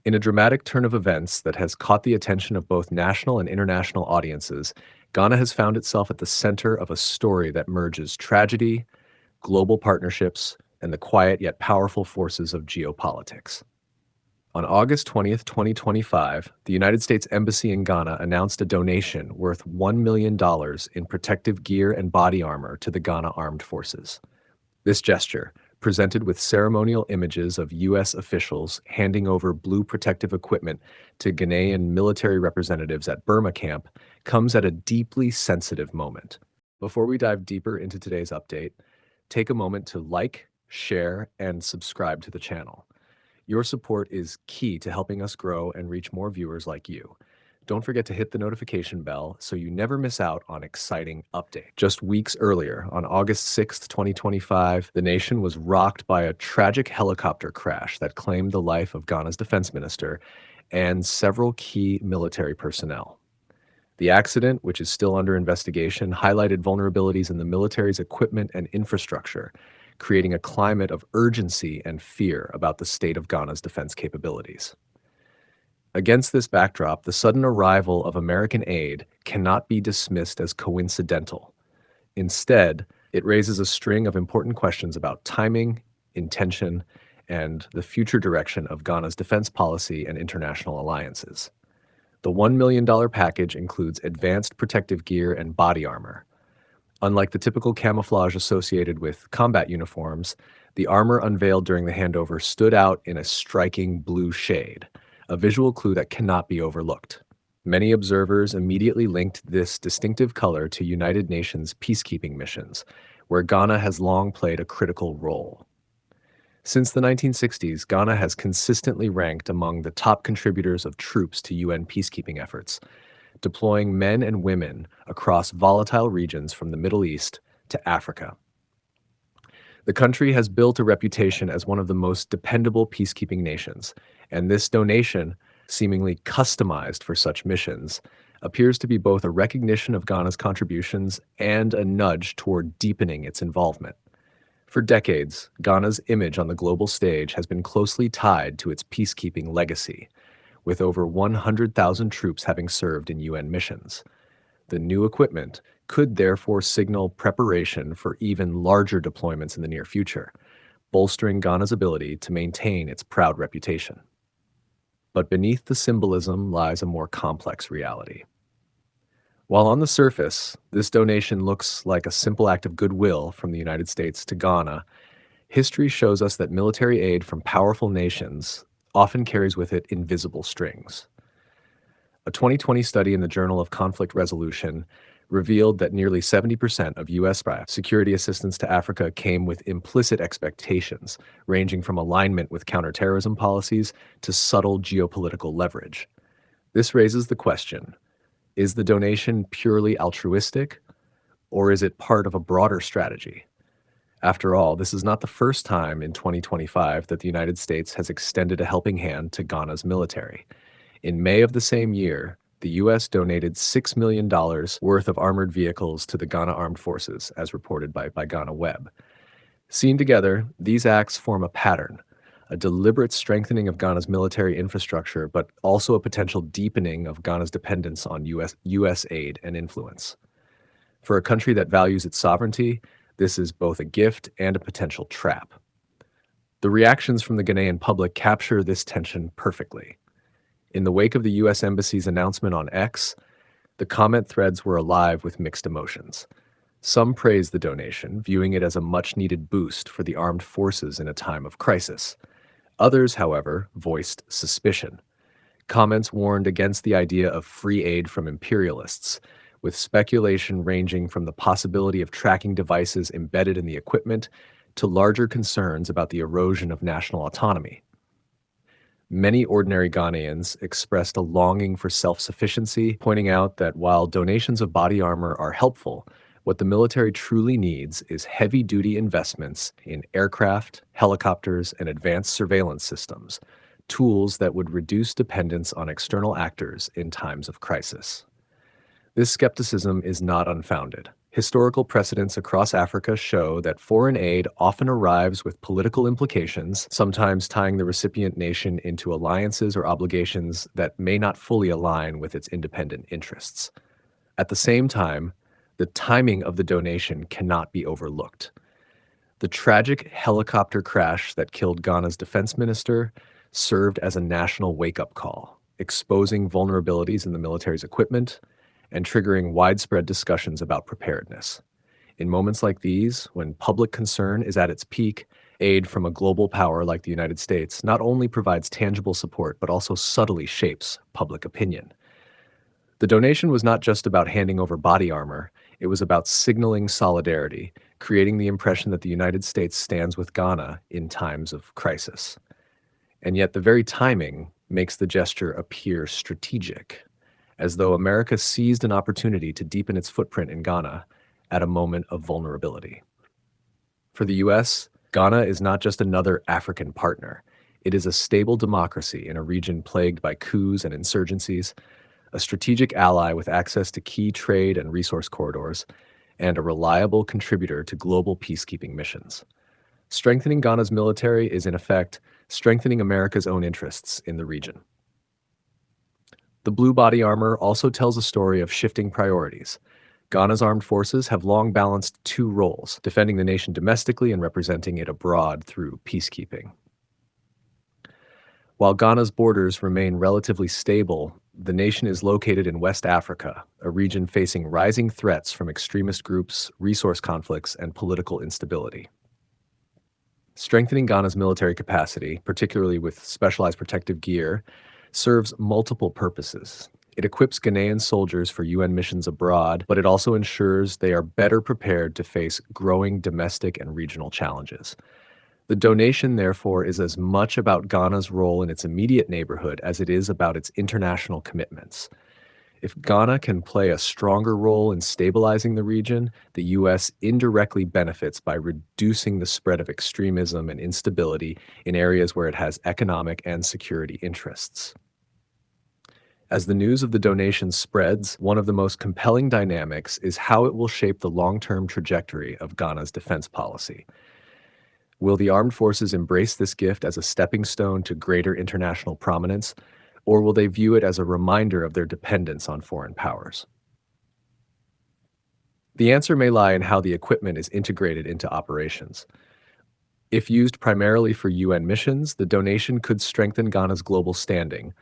In a dramatic turn of events that has caught the attention of both national and international audiences, Ghana has found itself at the center of a story that merges tragedy, global partnerships, and the quiet yet powerful forces of geopolitics. On August 20th, 2025, the United States Embassy in Ghana announced a donation worth $1 million in protective gear and body armor to the Ghana Armed Forces. This gesture, presented with ceremonial images of U.S. officials handing over blue protective equipment to Ghanaian military representatives at Burma camp, comes at a deeply sensitive moment. Before we dive deeper into today's update, take a moment to like, share, and subscribe to the channel. Your support is key to helping us grow and reach more viewers like you. Don't forget to hit the notification bell so you never miss out on exciting updates. Just weeks earlier, on August 6th, 2025, the nation was rocked by a tragic helicopter crash that claimed the life of Ghana's defense minister and several key military personnel. The accident, which is still under investigation, highlighted vulnerabilities in the military's equipment and infrastructure, creating a climate of urgency and fear about the state of Ghana's defense capabilities. Against this backdrop, the sudden arrival of American aid cannot be dismissed as coincidental. Instead, it raises a string of important questions about timing, intention, and the future direction of Ghana's defense policy and international alliances. The $1 million package includes advanced protective gear and body armor. Unlike the typical camouflage associated with combat uniforms, the armor unveiled during the handover stood out in a striking blue shade, a visual clue that cannot be overlooked. Many observers immediately linked this distinctive color to United Nations peacekeeping missions, where Ghana has long played a critical role. Since the 1960s, Ghana has consistently ranked among the top contributors of troops to UN peacekeeping efforts, deploying men and women across volatile regions from the Middle East to Africa. The country has built a reputation as one of the most dependable peacekeeping nations, and this donation, seemingly customized for such missions, appears to be both a recognition of Ghana's contributions and a nudge toward deepening its involvement. For decades, Ghana's image on the global stage has been closely tied to its peacekeeping legacy, with over 100,000 troops having served in UN missions. The new equipment could therefore signal preparation for even larger deployments in the near future, bolstering Ghana's ability to maintain its proud reputation. But beneath the symbolism lies a more complex reality. While on the surface, this donation looks like a simple act of goodwill from the United States to Ghana, history shows us that military aid from powerful nations often carries with it invisible strings. A 2020 study in the Journal of Conflict Resolution revealed that nearly 70% of U.S. security assistance to Africa came with implicit expectations, ranging from alignment with counterterrorism policies to subtle geopolitical leverage. This raises the question, is the donation purely altruistic, or is it part of a broader strategy? After all, this is not the first time in 2025 that the United States has extended a helping hand to Ghana's military. In May of the same year, the U.S. donated $6 million worth of armored vehicles to the Ghana Armed Forces, as reported by Ghana Web. Seen together, these acts form a pattern, a deliberate strengthening of Ghana's military infrastructure, but also a potential deepening of Ghana's dependence on U.S. aid and influence. For a country that values its sovereignty, this is both a gift and a potential trap. The reactions from the Ghanaian public capture this tension perfectly. In the wake of the U.S. Embassy's announcement on X, the comment threads were alive with mixed emotions. Some praised the donation, viewing it as a much-needed boost for the armed forces in a time of crisis. Others, however, voiced suspicion. Comments warned against the idea of free aid from imperialists, with speculation ranging from the possibility of tracking devices embedded in the equipment to larger concerns about the erosion of national autonomy. Many ordinary Ghanaians expressed a longing for self-sufficiency, pointing out that while donations of body armor are helpful, what the military truly needs is heavy-duty investments in aircraft, helicopters, and advanced surveillance systems, tools that would reduce dependence on external actors in times of crisis. This skepticism is not unfounded. Historical precedents across Africa show that foreign aid often arrives with political implications, sometimes tying the recipient nation into alliances or obligations that may not fully align with its independent interests. At the same time, the timing of the donation cannot be overlooked. The tragic helicopter crash that killed Ghana's defense minister served as a national wake-up call, exposing vulnerabilities in the military's equipment and triggering widespread discussions about preparedness. In moments like these, when public concern is at its peak, aid from a global power like the United States not only provides tangible support, but also subtly shapes public opinion. The donation was not just about handing over body armor, it was about signaling solidarity, creating the impression that the United States stands with Ghana in times of crisis. And yet, the very timing makes the gesture appear strategic, as though America seized an opportunity to deepen its footprint in Ghana at a moment of vulnerability. For the U.S., Ghana is not just another African partner. It is a stable democracy in a region plagued by coups and insurgencies, a strategic ally with access to key trade and resource corridors, and a reliable contributor to global peacekeeping missions. Strengthening Ghana's military is, in effect, strengthening America's own interests in the region. The blue body armor also tells a story of shifting priorities. Ghana's armed forces have long balanced two roles, defending the nation domestically and representing it abroad through peacekeeping. While Ghana's borders remain relatively stable, the nation is located in West Africa, a region facing rising threats from extremist groups, resource conflicts, and political instability. Strengthening Ghana's military capacity, particularly with specialized protective gear, serves multiple purposes. It equips Ghanaian soldiers for UN missions abroad, but it also ensures they are better prepared to face growing domestic and regional challenges. The donation, therefore, is as much about Ghana's role in its immediate neighborhood as it is about its international commitments. If Ghana can play a stronger role in stabilizing the region, the U.S. indirectly benefits by reducing the spread of extremism and instability in areas where it has economic and security interests. As the news of the donation spreads, one of the most compelling dynamics is how it will shape the long-term trajectory of Ghana's defense policy. Will the armed forces embrace this gift as a stepping stone to greater international prominence, or will they view it as a reminder of their dependence on foreign powers? The answer may lie in how the equipment is integrated into operations. If used primarily for UN missions, the donation could strengthen Ghana's global standing,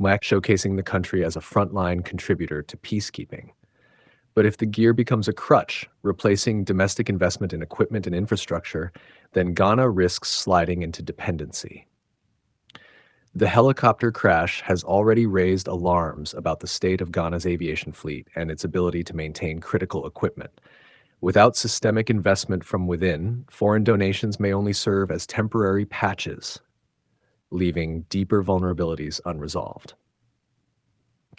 showcasing the country as a frontline contributor to peacekeeping. But if the gear becomes a crutch, replacing domestic investment in equipment and infrastructure, then Ghana risks sliding into dependency. The helicopter crash has already raised alarms about the state of Ghana's aviation fleet and its ability to maintain critical equipment. Without systemic investment from within, foreign donations may only serve as temporary patches, leaving deeper vulnerabilities unresolved.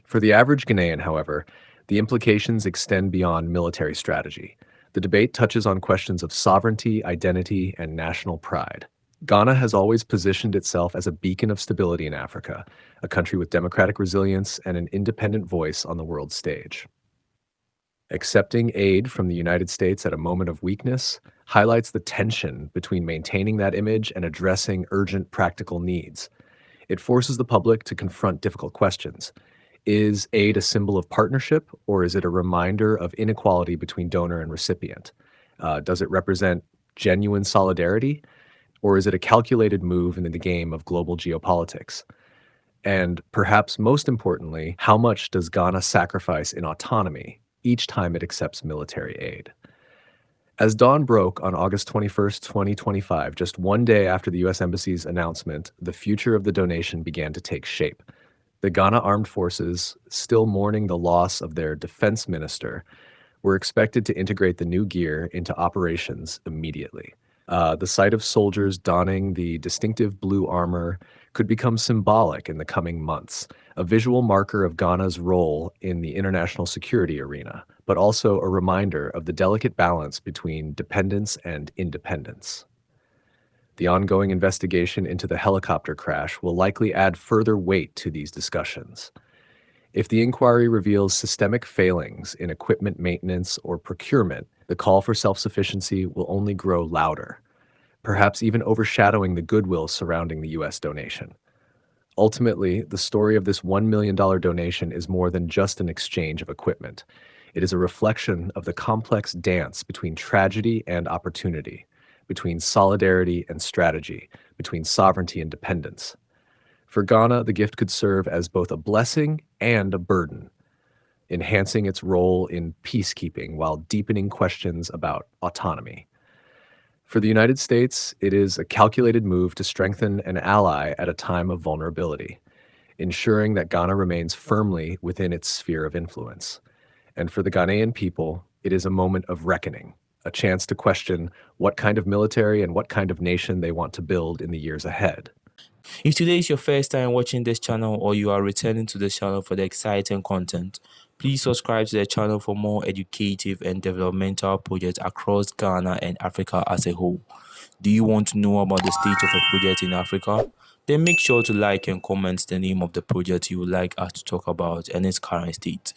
For the average Ghanaian, however, the implications extend beyond military strategy. The debate touches on questions of sovereignty, identity, and national pride. Ghana has always positioned itself as a beacon of stability in Africa, a country with democratic resilience and an independent voice on the world stage. Accepting aid from the United States at a moment of weakness highlights the tension between maintaining that image and addressing urgent practical needs. It forces the public to confront difficult questions. Is aid a symbol of partnership, or is it a reminder of inequality between donor and recipient? Does it represent genuine solidarity, or is it a calculated move in the game of global geopolitics? And perhaps most importantly, how much does Ghana sacrifice in autonomy each time it accepts military aid? As dawn broke on August 21st, 2025, just one day after the U.S. Embassy's announcement, the future of the donation began to take shape. The Ghana Armed Forces, still mourning the loss of their defense minister, were expected to integrate the new gear into operations immediately. The sight of soldiers donning the distinctive blue armor could become symbolic in the coming months, a visual marker of Ghana's role in the international security arena, but also a reminder of the delicate balance between dependence and independence. The ongoing investigation into the helicopter crash will likely add further weight to these discussions. If the inquiry reveals systemic failings in equipment maintenance or procurement, the call for self sufficiency will only grow louder, perhaps even overshadowing the goodwill surrounding the U.S. donation. Ultimately, the story of this $1 million donation is more than just an exchange of equipment. It is a reflection of the complex dance between tragedy and opportunity, between solidarity and strategy, between sovereignty and dependence. For Ghana, the gift could serve as both a blessing and a burden, enhancing its role in peacekeeping while deepening questions about autonomy. For the United States, it is a calculated move to strengthen an ally at a time of vulnerability, ensuring that Ghana remains firmly within its sphere of influence. And for the Ghanaian people, it is a moment of reckoning, a chance to question what kind of military and what kind of nation they want to build in the years ahead. If today is your first time watching this channel or you are returning to this channel for the exciting content, please subscribe to the channel for more educative and developmental projects across Ghana and Africa as a whole. Do you want to know about the state of a project in Africa? Then make sure to like and comment the name of the project you would like us to talk about and its current state.